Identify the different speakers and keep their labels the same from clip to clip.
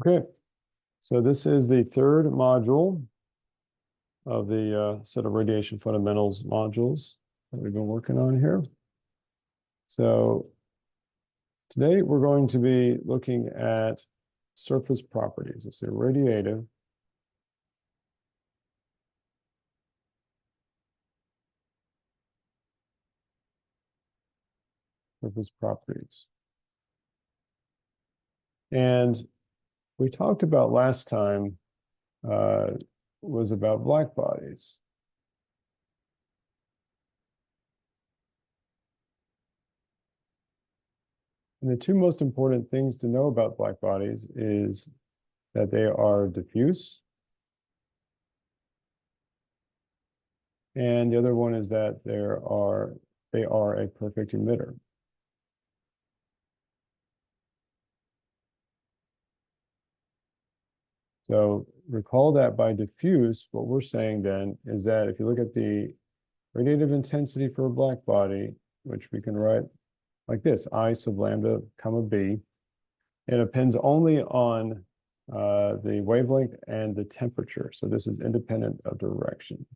Speaker 1: Okay, so this is the third module of the set of radiation fundamentals modules that we've been working on here. So today we're going to be looking at surface properties. Let's say radiative surface properties. And we talked about last time was about black bodies. And the two most important things to know about black bodies is that they are diffuse, and the other one is that they are a perfect emitter. So recall that by diffuse, what we're saying then is that if you look at the radiative intensity for a black body, which we can write like this, I sub lambda comma b, it depends only on the wavelength and the temperature. So this is independent of direction.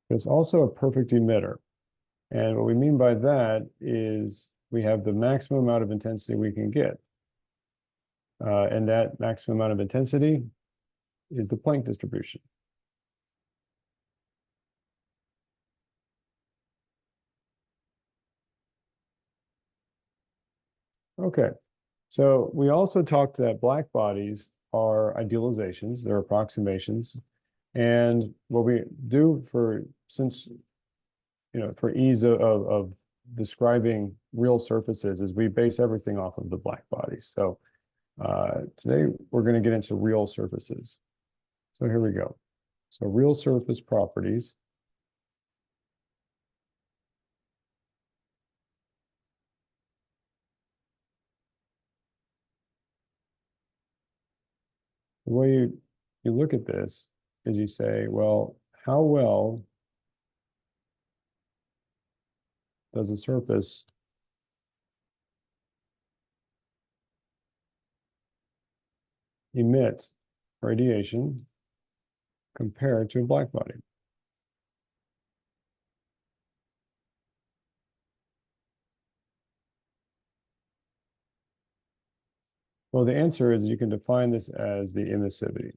Speaker 1: It's also a perfect emitter. And what we mean by that is we have the maximum amount of intensity we can get. And that maximum amount of intensity is the Planck distribution. Okay, so we also talked that black bodies are idealizations, they're approximations. And what we do for ease of describing real surfaces is we base everything off of the black bodies. So today we're going to get into real surfaces. So here we go. So real surface properties. The way you look at this is you say, well, how well does a surface emit radiation compared to a black body? Well, the answer is you can define this as the emissivity,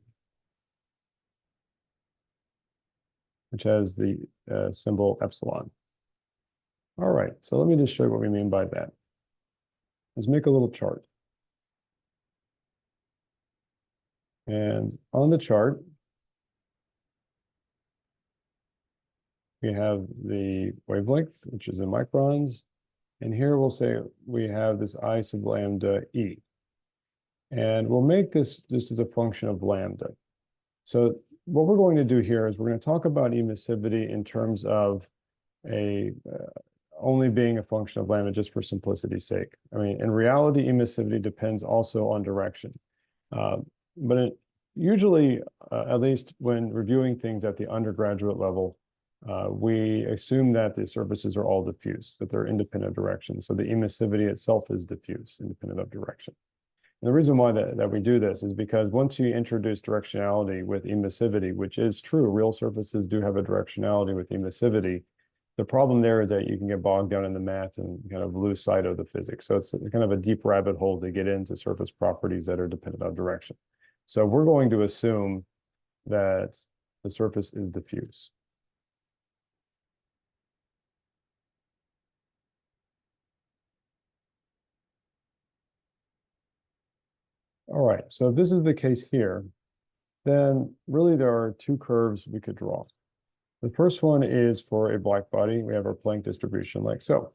Speaker 1: which has the symbol epsilon. All right, so let me just show you what we mean by that. Let's make a little chart. And on the chart, we have the wavelength, which is in microns. And here we'll say we have this I sub lambda E. And we'll make this just as a function of lambda. So what we're going to do here is we're going to talk about emissivity in terms of only being a function of lambda just for simplicity's sake. I mean, in reality, emissivity depends also on direction. But usually, at least when reviewing things at the undergraduate level, we assume that the surfaces are all diffuse, that they're independent of direction. So the emissivity itself is diffuse, independent of direction. And the reason why that we do this is because once you introduce directionality with emissivity, which is true, real surfaces do have a directionality with emissivity. The problem there is that you can get bogged down in the math and kind of lose sight of the physics. So it's kind of a deep rabbit hole to get into surface properties that are dependent on direction. So we're going to assume that the surface is diffuse. All right, so if this is the case here, then really there are two curves we could draw. The first one is for a black body. We have our Planck distribution like so.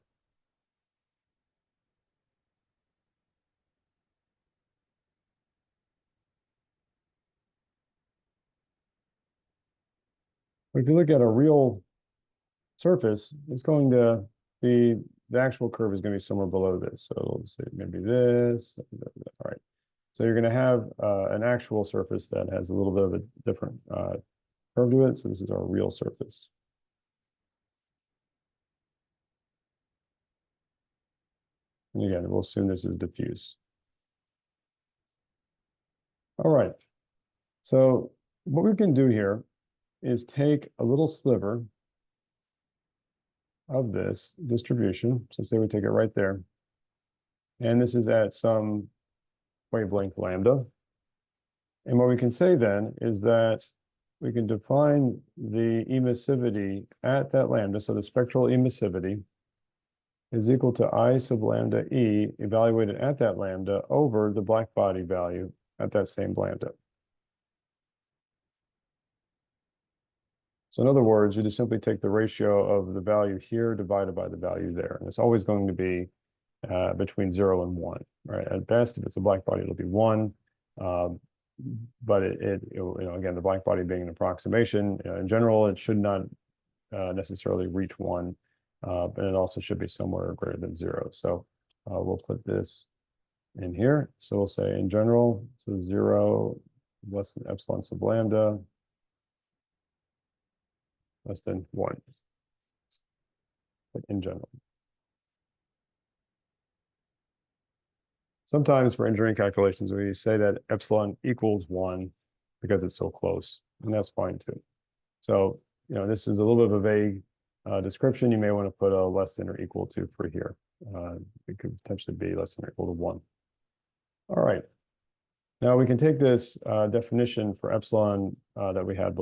Speaker 1: But if you look at a real surface, it's going to be, the actual curve is going to be somewhere below this. So let's say maybe this. All right. So you're going to have an actual surface that has a little bit of a different curve to it. So this is our real surface. So And again, we'll assume this is diffuse. All right. So what we can do here is take a little sliver of this distribution. So say we take it right there. And this is at some wavelength lambda. And what we can say then is that we can define the emissivity at that lambda. So the spectral emissivity is equal to I sub lambda E evaluated at that lambda over the black body value at that same lambda. So in other words, you just simply take the ratio of the value here divided by the value there. And it's always going to be between 0 and 1, right? At best, if it's a black body, it'll be 1. But again, the black body being an approximation, in general, it should not necessarily reach 1, but it also should be somewhere greater than 0. So we'll put this in here. So we'll say in general, so 0 less than epsilon sub lambda less than 1, but in general. Sometimes for engineering calculations, we say that epsilon equals 1 because it's so close, and that's fine too. So, this is a little bit of a vague description. You may want to put a less than or equal to for here. It could potentially be less than or equal to 1. All right. Now we can take this definition for epsilon that we had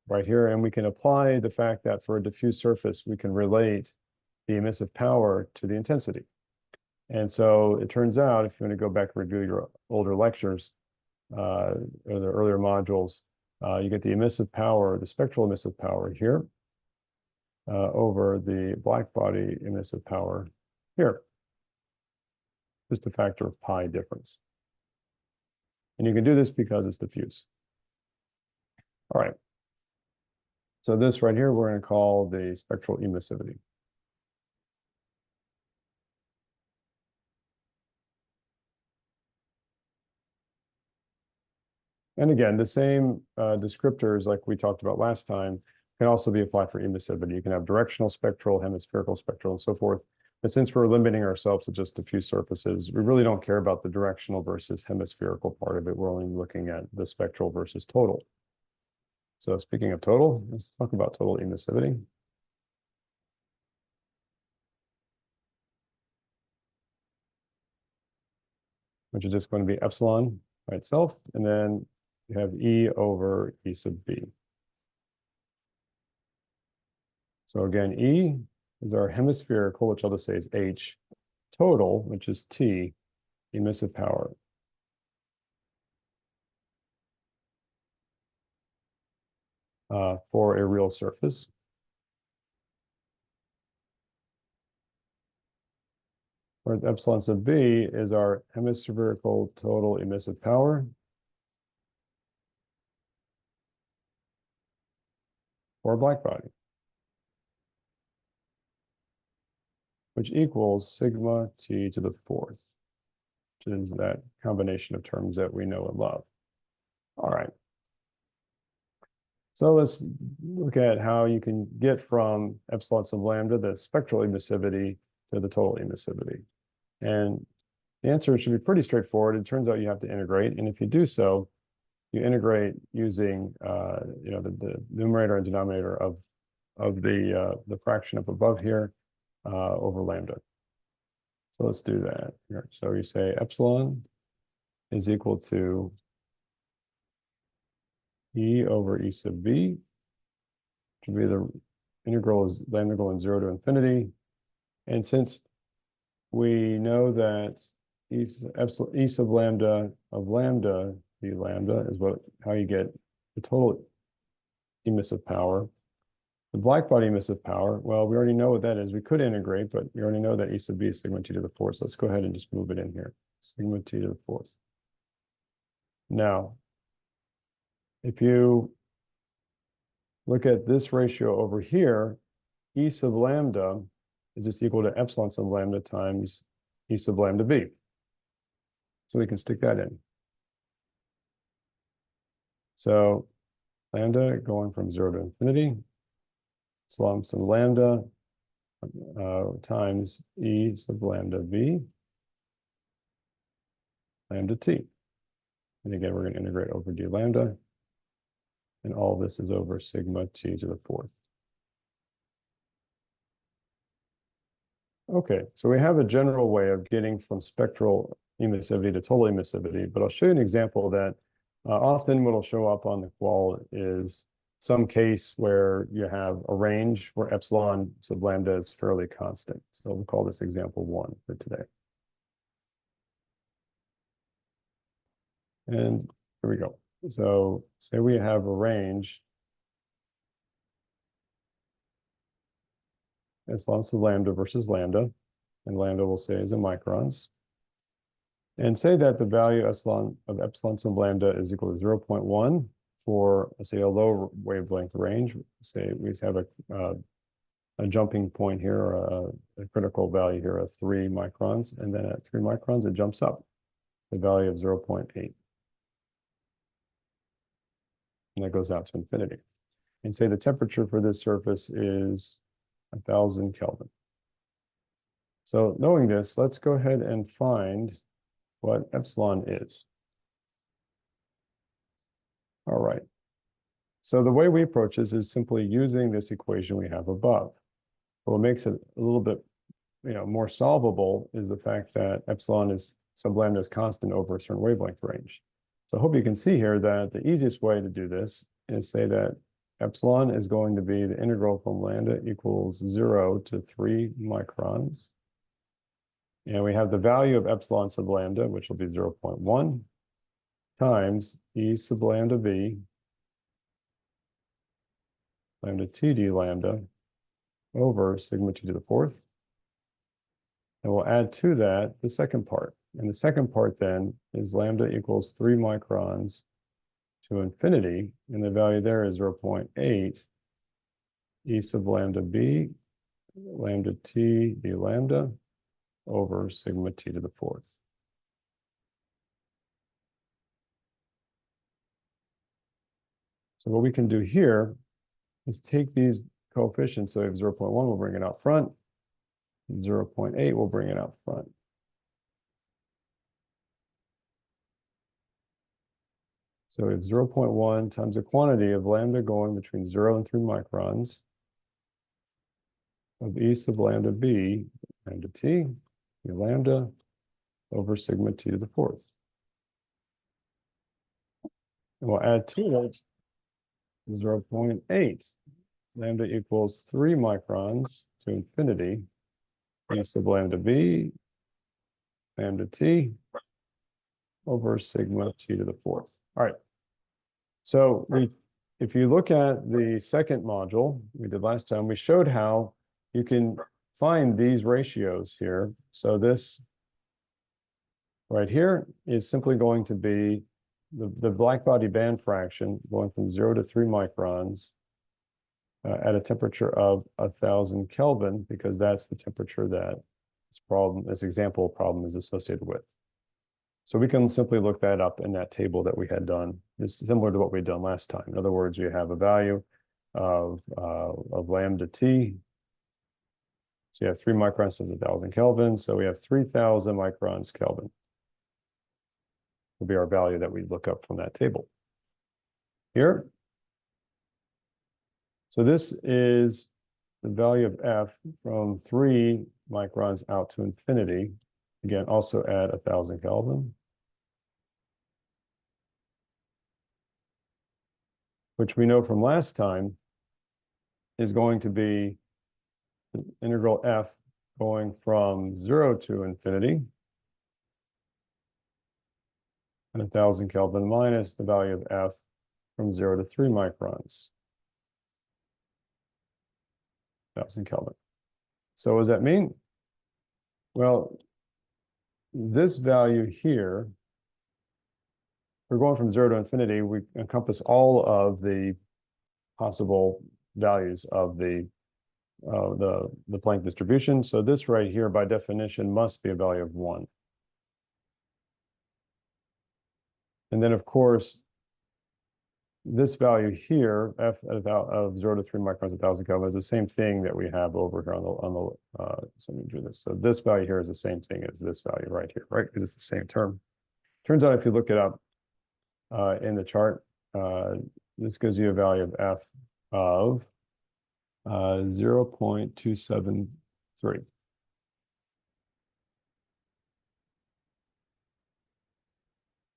Speaker 1: right here, and we can apply the fact that for a diffuse surface, we can relate the emissive power to the intensity. And so it turns out, if you want to go back and review your older lectures or the earlier modules, you get the emissive power, the spectral emissive power here over the black body emissive power here. Just a factor of pi difference. And you can do this because it's diffuse. All right. So this right here, we're going to call the spectral emissivity. And again, the same descriptors like we talked about last time can also be applied for emissivity. You can have directional spectral, hemispherical spectral, and so forth. But since we're limiting ourselves to just diffuse surfaces, we really don't care about the directional versus hemispherical part of it. We're only looking at the spectral versus total. So speaking of total, let's talk about total emissivity. Which is just going to be epsilon by itself, and then you have E over E sub B. So again, E is our hemispherical, which I'll just say is H, total, which is T, emissive power. For a real surface. Whereas epsilon sub B is our hemispherical total emissive power for a black body, which equals sigma T to the 4th, which is that combination of terms that we know and love. All right. So let's look at how you can get from epsilon sub lambda, the spectral emissivity, to the total emissivity. And the answer should be pretty straightforward. It turns out you have to integrate. And if you do so, you integrate using the numerator and denominator of the fraction up above here over lambda. So let's do that here. So you say epsilon is equal to E over E sub B, which would be the integral is lambda going 0 to infinity. And since we know that E sub lambda of lambda, the lambda is how you get the total emissive power. The black body emissive power, well, we already know what that is. We could integrate, but we already know that E sub B is sigma T to the 4th. So let's go ahead and just move it in here. Sigma T to the 4th. Now, if you look at this ratio over here, E sub lambda is just equal to epsilon sub lambda times E sub lambda B. So we can stick that in. So lambda going from 0 to infinity, epsilon sub lambda times E sub lambda V lambda T. And again, we're going to integrate over d lambda. And all this is over sigma T to the fourth. Okay, so we have a general way of getting from spectral emissivity to total emissivity, but I'll show you an example that often what will show up on the qual is some case where you have a range where epsilon sub lambda is fairly constant. So we'll call this example 1 for today. And here we go. So say we have a range epsilon sub lambda versus lambda, and lambda we'll say is in microns. And say that the value epsilon sub lambda is equal to 0.1 for, say, a low wavelength range. Say we have a jumping point here, or a critical value here of 3 microns, and then at 3 microns, it jumps up the value of 0.8. And that goes out to infinity. And say the temperature for this surface is 1000 Kelvin. So knowing this, let's go ahead and find what epsilon is. All right. So the way we approach this is simply using this equation we have above. But what makes it a little bit, more solvable is the fact that epsilon is sub lambda is constant over a certain wavelength range. So I hope you can see here that the easiest way to do this is say that epsilon is going to be the integral from lambda equals 0 to 3 microns. And we have the value of epsilon sub lambda, which will be 0.1 times E sub lambda V lambda TD lambda over sigma T to the fourth. And we'll add to that the second part. And the second part then is lambda equals 3 microns to infinity. And the value there is 0.8 E sub lambda B lambda T D lambda over sigma T to the fourth. So what we can do here is take these coefficients. So we have 0.1, we'll bring it out front. 0.8, we'll bring it out front. So we have 0.1 times the quantity of lambda going between 0 and 3 microns of E sub lambda B, lambda T, the lambda over sigma T to the fourth. And we'll add to it 0.8. Lambda equals 3 microns to infinity. E sub lambda B, lambda T over sigma T to the fourth. All right. So if you look at the second module we did last time, we showed how you can find these ratios here. So this right here is simply going to be the blackbody band fraction going from 0 to 3 microns at a temperature of 1000 Kelvin, because that's the temperature that this example problem is associated with. So we can simply look that up in that table that we had done. It's similar to what we'd done last time. In other words, we have a value of lambda T. So you have 3 microns to the 1000 Kelvin. So we have 3000 microns Kelvin will be our value that we look up from that table here. So this is the value of F from 3 microns out to infinity. Again, also at 1000 Kelvin, which we know from last time is going to be the integral F going from 0 to infinity and 1000 Kelvin minus the value of F from 0 to 3 microns, 1000 Kelvin. So what does that mean? Well, this value here, we're going from 0 to infinity, we encompass all of the possible values of the Planck distribution. So this right here, by definition, must be a value of 1. And then, of course, this value here, f of 0 to 3 microns 1,000 Kelvin, is the same thing that we have over here so let me do this. So this value here is the same thing as this value right here, right? Because it's the same term. Turns out if you look it up in the chart, this gives you a value of f of 0.273.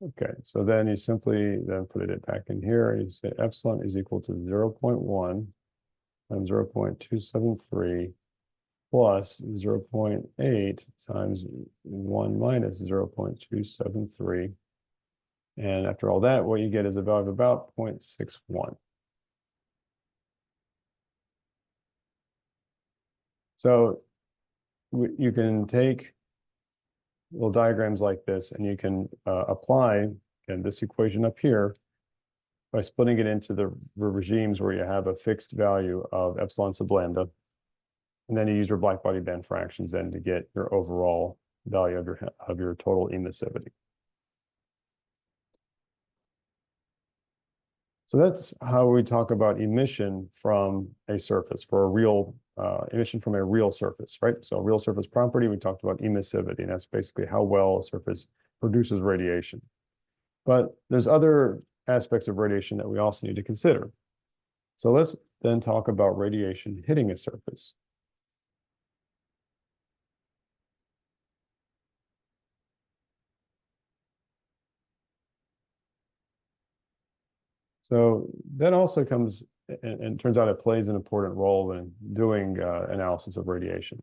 Speaker 1: Okay, so then you simply then put it back in here. You say epsilon is equal to 0.1 times 0.273 plus 0.8 times 1 minus 0.273. And after all that, what you get is a value of about 0.61. So you can take little diagrams like this, and you can apply this equation up here by splitting it into the regimes where you have a fixed value of epsilon sub lambda, and then you use your blackbody band fractions then to get your overall value of your total emissivity. So that's how we talk about emission from a surface for a real emission from a real surface, right? So real surface property, we talked about emissivity, and that's basically how well a surface produces radiation. But there's other aspects of radiation that we also need to consider. So let's then talk about radiation hitting a surface. So that also comes, and turns out it plays an important role in doing analysis of radiation.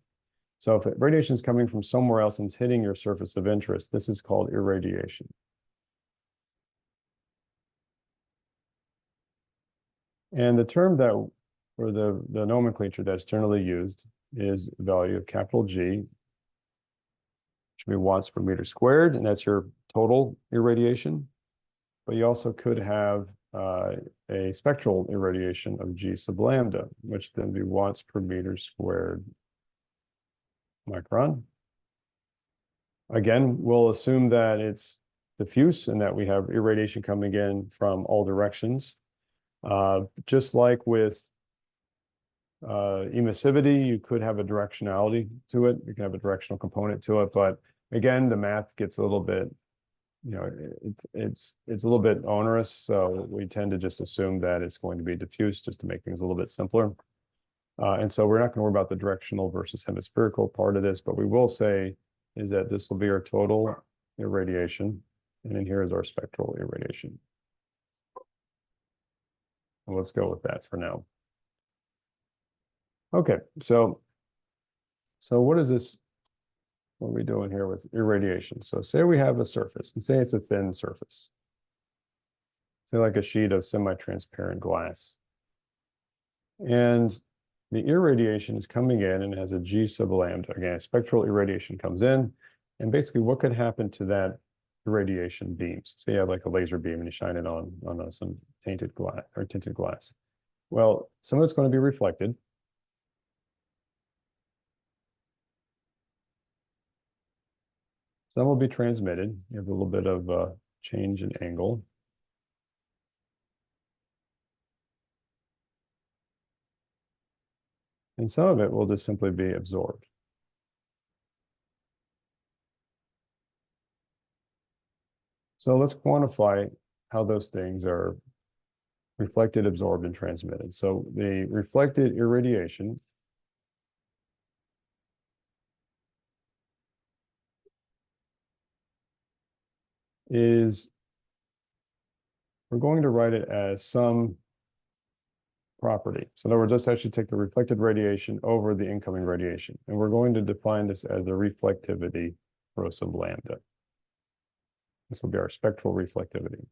Speaker 1: So if radiation is coming from somewhere else and it's hitting your surface of interest, this is called irradiation. And the term that, or the nomenclature that's generally used is the value of capital G, which should be watts per meter squared, and that's your total irradiation. But you also could have a spectral irradiation of G sub lambda, which then be watts per meter squared micron. Again, we'll assume that it's diffuse and that we have irradiation coming in from all directions. Just like with emissivity, you could have a directionality to it. You can have a directional component to it, but again, the math gets a little bit, it's a little bit onerous. So we tend to just assume that it's going to be diffuse just to make things a little bit simpler. And so we're not going to worry about the directional versus hemispherical part of this, but we will say is that this will be our total irradiation, and then here is our spectral irradiation. And let's go with that for now. Okay, so what is this? What are we doing here with irradiation? So say we have a surface, and say it's a thin surface. Say like a sheet of semi-transparent glass. And the irradiation is coming in and it has a G sub lambda. Again, spectral irradiation comes in, and basically what could happen to that irradiation beams? Say you have like a laser beam and you shine it on some tainted glass or tinted glass. Well, some of it's going to be reflected. Some will be transmitted. You have a little bit of change in angle. And some of it will just simply be absorbed. So let's quantify how those things are reflected, absorbed, and transmitted. So the reflected irradiation is, we're going to write it as some property. So in other words, let's actually take the reflected radiation over the incoming radiation. And we're going to define this as the reflectivity rho sub lambda. This will be our spectral reflectivity.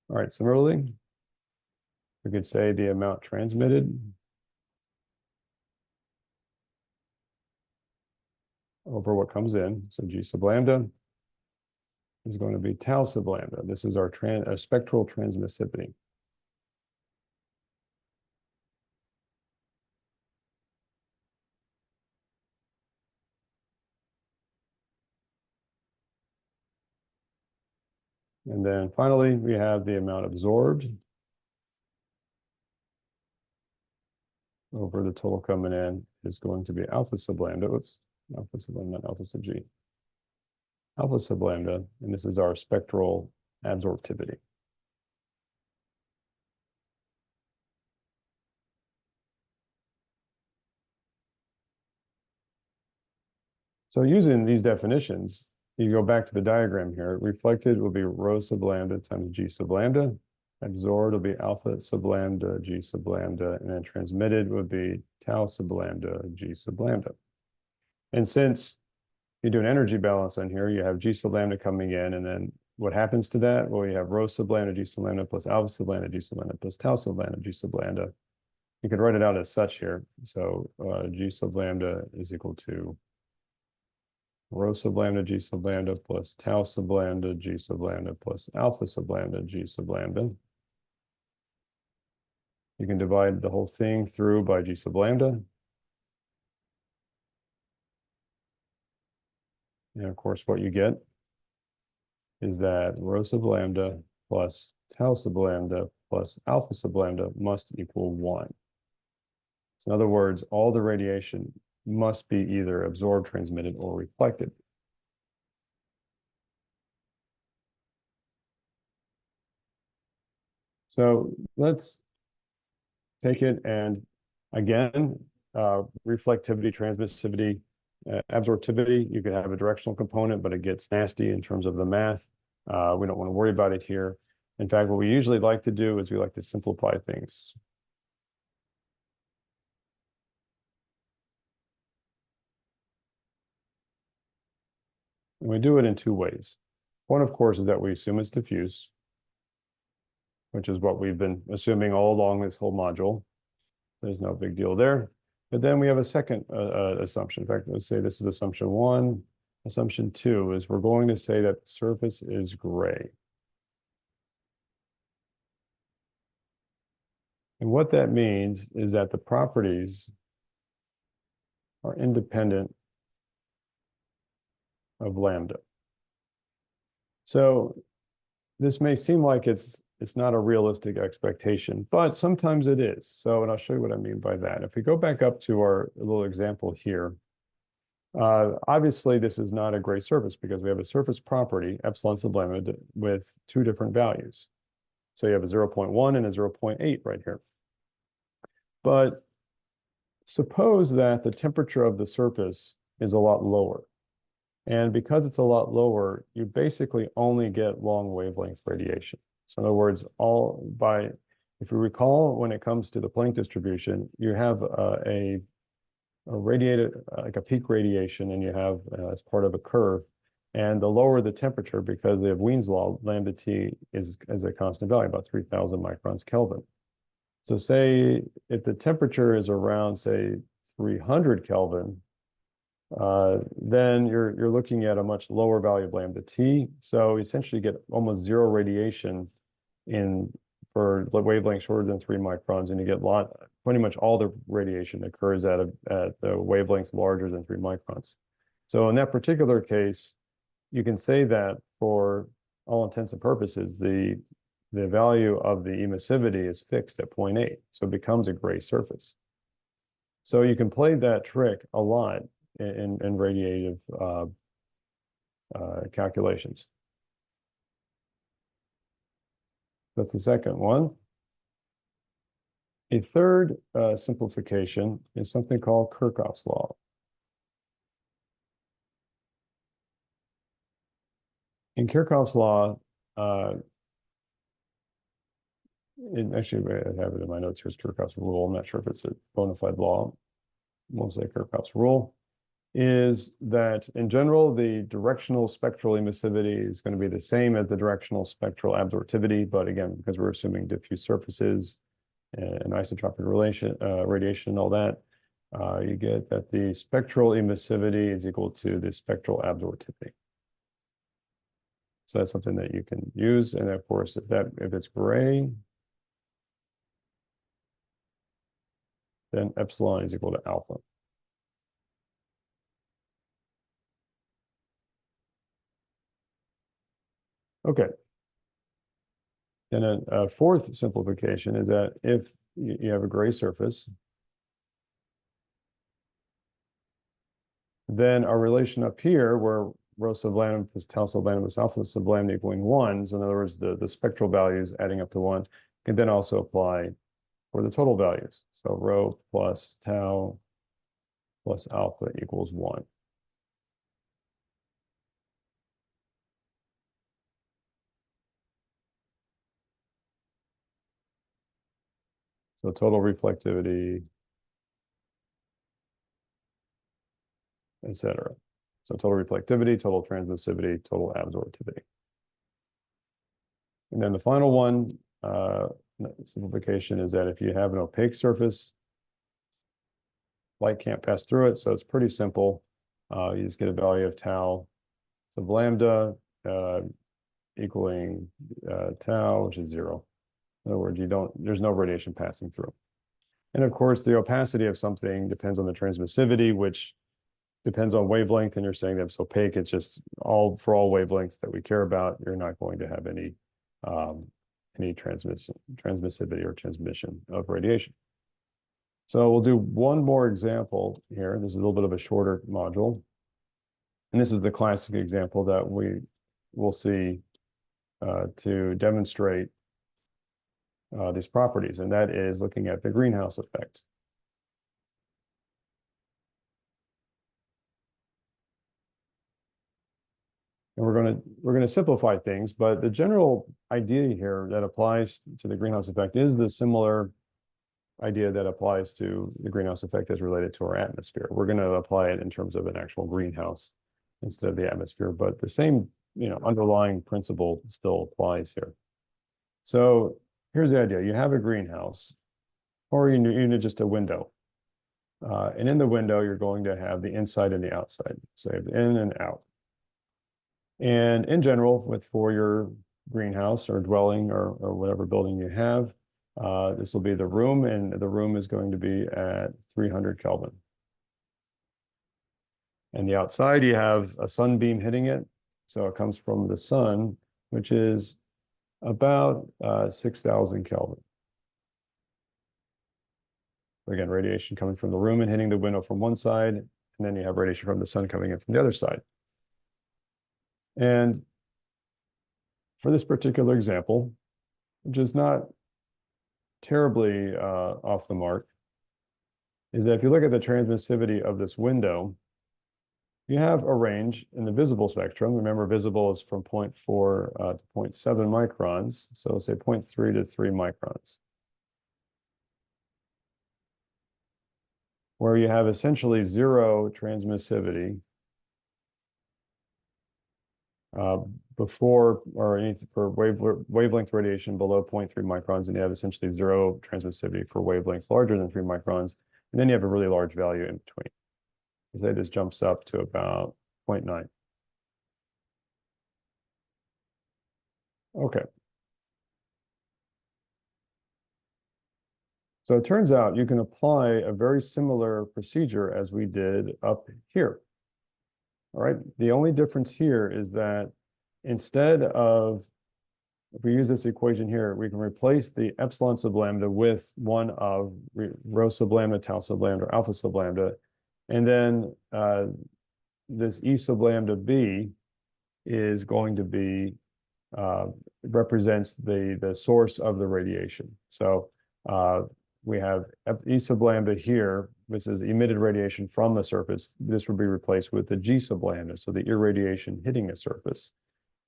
Speaker 1: All right, similarly, we could say the amount transmitted over what comes in. So G sub lambda is going to be tau sub lambda. This is our spectral transmissivity. And then finally, we have the amount absorbed over the total coming in is going to be alpha sub lambda. Oops, alpha sub lambda, not alpha sub g. Alpha sub lambda, and this is our spectral absorptivity. So using these definitions, you go back to the diagram here. Reflected will be rho sub lambda times g sub lambda. Absorbed will be alpha sub lambda, g sub lambda, and then transmitted would be tau sub lambda, g sub lambda. And since you do an energy balance on here, you have g sub lambda coming in, and then what happens to that? Well, you have rho sub lambda, g sub lambda plus alpha sub lambda, g sub lambda plus tau sub lambda, g sub lambda. You could write it out as such here. So g sub lambda is equal to rho sub lambda g sub lambda plus tau sub lambda g sub lambda plus alpha sub lambda g sub lambda. You can divide the whole thing through by g sub lambda. And of course, what you get is that rho sub lambda plus tau sub lambda plus alpha sub lambda must equal 1. So in other words, all the radiation must be either absorbed, transmitted, or reflected. So let's take it and again, reflectivity, transmissivity, absorptivity, you could have a directional component, but it gets nasty in terms of the math. We don't want to worry about it here. In fact, what we usually like to do is we like to simplify things. And we do it in two ways. One, of course, is that we assume it's diffuse, which is what we've been assuming all along this whole module. There's no big deal there. But then we have a second assumption. In fact, let's say this is assumption 1. Assumption 2 is we're going to say that the surface is gray. And what that means is that the properties are independent of lambda. So this may seem like it's not a realistic expectation, but sometimes it is. So, and I'll show you what I mean by that. If we go back up to our little example here, obviously this is not a gray surface because we have a surface property, epsilon sub lambda, with two different values. So you have a 0.1 and a 0.8 right here. But suppose that the temperature of the surface is a lot lower. And because it's a lot lower, you basically only get long wavelength radiation. So in other words, if you recall, when it comes to the Planck distribution, you have a radiated, like a peak radiation, and you have as part of a curve. And the lower the temperature, because of Wien's law, lambda T is a constant value, about 3,000 microns Kelvin. So say if the temperature is around, say, 300 Kelvin, then you're looking at a much lower value of lambda T. So essentially you get almost zero radiation for wavelength shorter than 3 microns, and you get pretty much all the radiation occurs at the wavelengths larger than 3 microns. So in that particular case, you can say that for all intents and purposes, the value of the emissivity is fixed at 0.8, so it becomes a gray surface. So you can play that trick a lot in radiative calculations. That's the second one. A third simplification is something called Kirchhoff's law. In Kirchhoff's law, actually, I have it in my notes. Here's Kirchhoff's rule. I'm not sure if it's a bona fide law. We'll say Kirchhoff's rule is that in general, the directional spectral emissivity is going to be the same as the directional spectral absorptivity. But again, because we're assuming diffuse surfaces and isotropic radiation and all that, you get that the spectral emissivity is equal to the spectral absorptivity. So that's something that you can use. And of course, if it's gray, then epsilon is equal to alpha. Okay, Then a fourth simplification is that if you have a gray surface, then our relation up here, where rho sub lambda plus tau sub lambda plus alpha sub lambda equaling 1, so in other words, the spectral values adding up to 1, can then also apply for the total values. So rho plus tau plus alpha equals 1. So total reflectivity, etc. So total reflectivity, total transmissivity, total absorptivity. And then the final one, simplification, is that if you have an opaque surface, light can't pass through it, so it's pretty simple. You just get a value of tau sub lambda equaling tau, which is 0. In other words, there's no radiation passing through. And of course, the opacity of something depends on the transmissivity, which depends on wavelength. And you're saying that it's opaque. It's just for all wavelengths that we care about, you're not going to have any transmissivity or transmission of radiation. So we'll do one more example here. This is a little bit of a shorter module. And this is the classic example that we will see to demonstrate these properties, and that is looking at the greenhouse effect. And we're gonna simplify things, but the general idea here that applies to the greenhouse effect is the similar idea that applies to the greenhouse effect as related to our atmosphere. We're going to apply it in terms of an actual greenhouse instead of the atmosphere, but the same underlying principle still applies here. So here's the idea. You have a greenhouse, or you need just a window. And in the window, you're going to have the inside and the outside. So you have in and out. And in general, for your greenhouse or dwelling or whatever building you have, this will be the room, and the room is going to be at 300 Kelvin. And the outside, you have a sunbeam hitting it. So it comes from the sun, which is about 6,000 Kelvin. Again, radiation coming from the room and hitting the window from one side, and then you have radiation from the sun coming in from the other side. And for this particular example, which is not terribly off the mark, is that if you look at the transmissivity of this window, you have a range in the visible spectrum. Remember, visible is from 0.4 to 0.7 microns. So say 0.3 to 3 microns, where you have essentially 0 transmissivity before or anything for wavelength radiation below 0.3 microns, and you have essentially 0 transmissivity for wavelengths larger than 3 microns, and then you have a really large value in between. So this jumps up to about 0.9. Okay. So it turns out you can apply a very similar procedure as we did up here. All right. The only difference here is that instead of, if we use this equation here, we can replace the epsilon sub lambda with one of rho sub lambda, tau sub lambda, or alpha sub lambda. And then this E sub lambda B is going to be, represents the source of the radiation. So we have E sub lambda here. This is emitted radiation from the surface. This would be replaced with the G sub lambda, so the irradiation hitting a surface.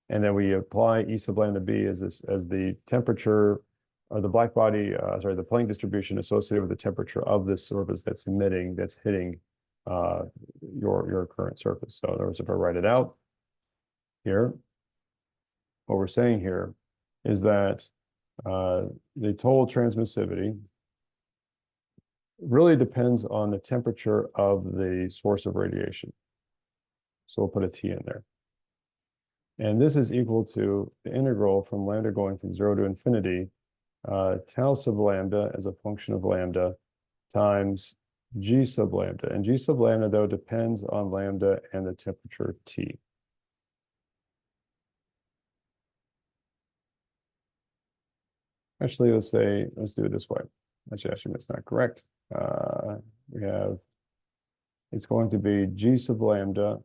Speaker 1: And then we apply E sub lambda B as the temperature, or the black body, the Planck distribution associated with the temperature of this surface that's hitting your current surface. So in other words, if I write it out here, what we're saying here is that the total transmissivity really depends on the temperature of the source of radiation. So we'll put a T in there. And this is equal to the integral from lambda going from 0 to infinity, tau sub lambda as a function of lambda times G sub lambda. And G sub lambda, though, depends on lambda and the temperature T. Actually, let's do it this way. Actually, that's not correct. We have, it's going to be G sub lambda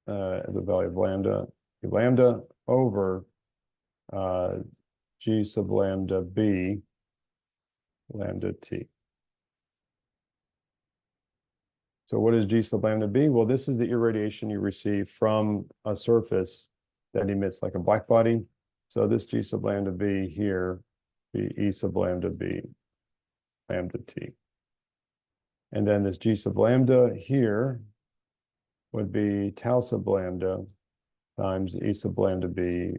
Speaker 1: as a value of lambda over G sub lambda B lambda T. So what is G sub lambda B? Well, this is the irradiation you receive from a surface that emits like a black body. So this G sub lambda B here, be E sub lambda B lambda T. And then this G sub lambda here would be tau sub lambda times E sub lambda B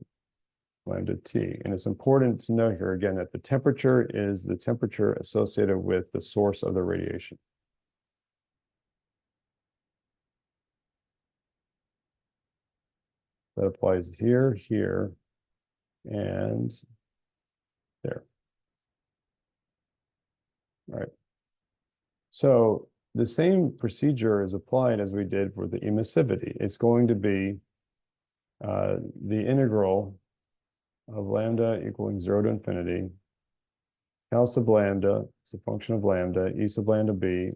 Speaker 1: lambda T. And it's important to note here again that the temperature is the temperature associated with the source of the radiation. That applies here, here, and there. All right. So the same procedure is applied as we did for the emissivity. It's going to be the integral of lambda equaling 0 to infinity, tau sub lambda, it's a function of lambda, E sub lambda B,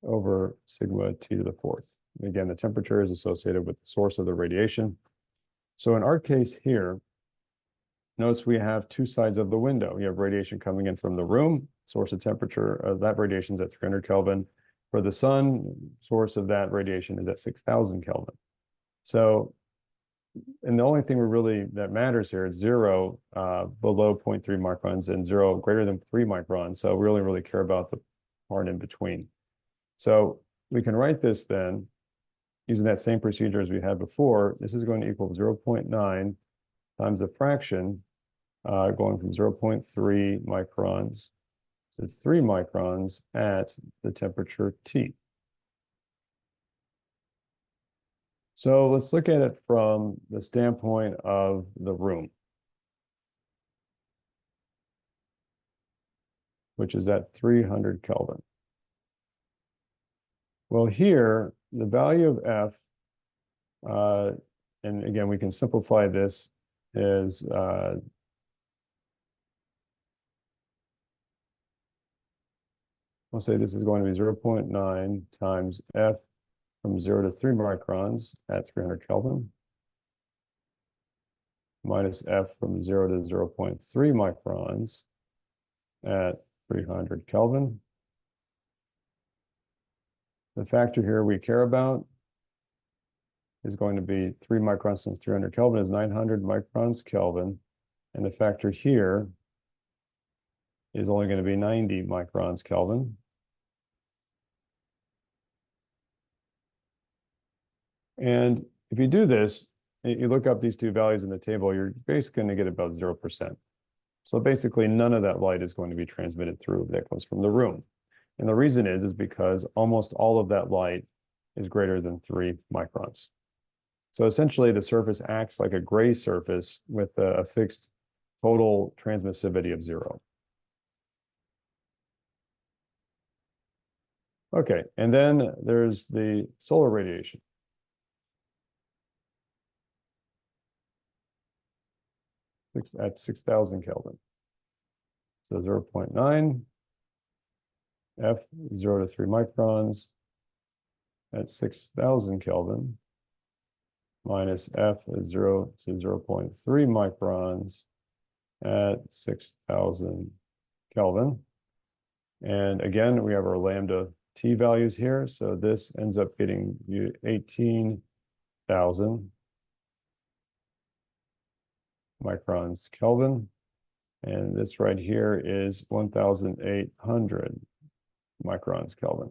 Speaker 1: over sigma T to the fourth. Again, the temperature is associated with the source of the radiation. So in our case here, notice we have two sides of the window. You have radiation coming in from the room, source of temperature of that radiation is at 300 Kelvin. For the sun, source of that radiation is at 6,000 Kelvin. So, and the only thing that matters here is 0 below 0.3 microns and 0 greater than 3 microns. So we really care about the part in between. So we can write this then using that same procedure as we had before. This is going to equal 0.9 times the fraction going from 0.3 microns to 3 microns at the temperature T. So let's look at it from the standpoint of the room, which is at 300 Kelvin. Well, here, the value of F, and again, we can simplify this as we'll say this is going to be 0.9 times F from 0 to 3 microns at 300 Kelvin minus F from 0 to 0.3 microns at 300 Kelvin. The factor here we care about is going to be 3 microns times 300 Kelvin is 900 microns Kelvin. And the factor here is only going to be 90 microns Kelvin. And if you do this, you look up these two values in the table, you're basically going to get about 0%. So basically none of that light is going to be transmitted through that comes from the room. And the reason is because almost all of that light is greater than 3 microns. So essentially the surface acts like a gray surface with a fixed total transmissivity of 0. Okay, and then there's the solar radiation. At 6,000 Kelvin. So 0.9, F 0 to 3 microns at 6,000 Kelvin minus F is 0 to 0.3 microns at 6,000 Kelvin. And again, we have our lambda T values here. So this ends up getting you 18,000 microns Kelvin. And this right here is 1,800 microns Kelvin.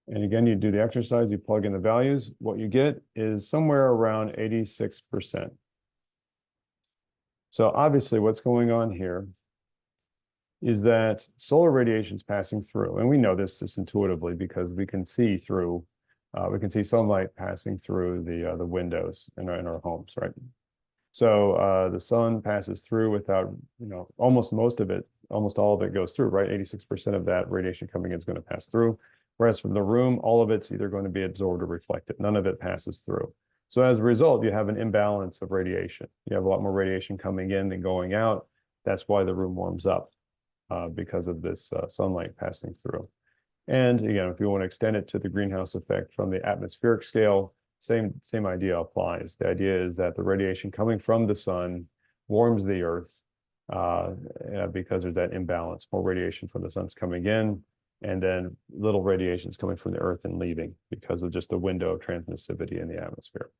Speaker 1: And again, you do the exercise, you plug in the values. What you get is somewhere around 86%. So obviously what's going on here is that solar radiation is passing through. And we know this just intuitively because we can see through, we can see sunlight passing through the windows in our homes, right? So the sun passes through without, almost all of it goes through, right? 86% of that radiation coming in is going to pass through. Whereas from the room, all of it's either going to be absorbed or reflected. None of it passes through. So as a result, you have an imbalance of radiation. You have a lot more radiation coming in than going out. That's why the room warms up, because of this sunlight passing through. And again, if you want to extend it to the greenhouse effect from the atmospheric scale, same idea applies. The idea is that the radiation coming from the sun warms the earth, because there's that imbalance. More radiation from the sun's coming in, and then little radiation is coming from the earth and leaving because of just the window of transmissivity in the atmosphere.